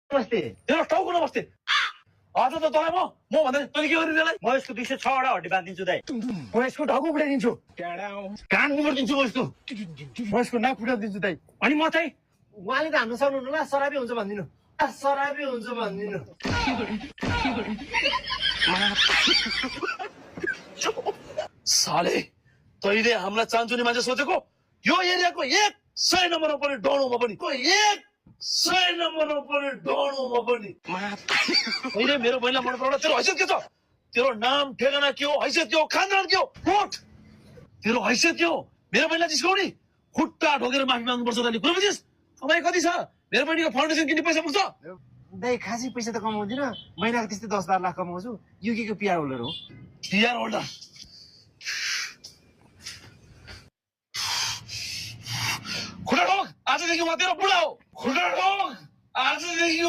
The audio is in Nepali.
नमस्ते। तेरो टाउको नमस्ते। आज त तँलाई म भन्दा तैँले के गर्ने त्यसलाई? म यसको 206 वटा हड्डी बाँधिदिन्छु दाइ। म यसको टाउको फुटाइदिन्छु, कान निमोडिदिन्छु म यसको, म यसको नाक फुटाइदिन्छु दाइ। अनि म चाहिँ उहाँले त हाम्रो सक्नुहुन्न ल, सराबी हुन्छ भनिदिनु, सराबी हुन्छ भनिदिनु। साले तैँले हामीलाई चान्चुने मान्छे सोचेको? यो एरियाको 100 नम्बरमा पनि डोणोमा पनि 100 नम्बरमा पनि डोणोमा पनि तैँले मेरो बहिनीलाई मन पराउन तेरो हैसियत के छ? तेरो नाम ठेगाना के हो, हैसियत के हो, खानदान के हो? उठ, तेरो हैसियत के हो? मेरो बहिनीलाई जिस्काउने, खुट्टा ढोकेर माफी माग्नुपर्छ तैँले। कुरो बुझिस्? कमाइ कति छ? मेरो बहिनीको फाउन्डेसन किन्ने पैसा पुग्छ? दाइ खासै पैसा त कमाउँदिनँ, महिनाको त्यस्तै 10-12 लाख कमाउँछु। युकेको पिआर होल्डर हो। PR holder? खुट्टा ढोक, आजदेखि म तेरो बुढा हो। खुट्टा ढोक, आजदेखि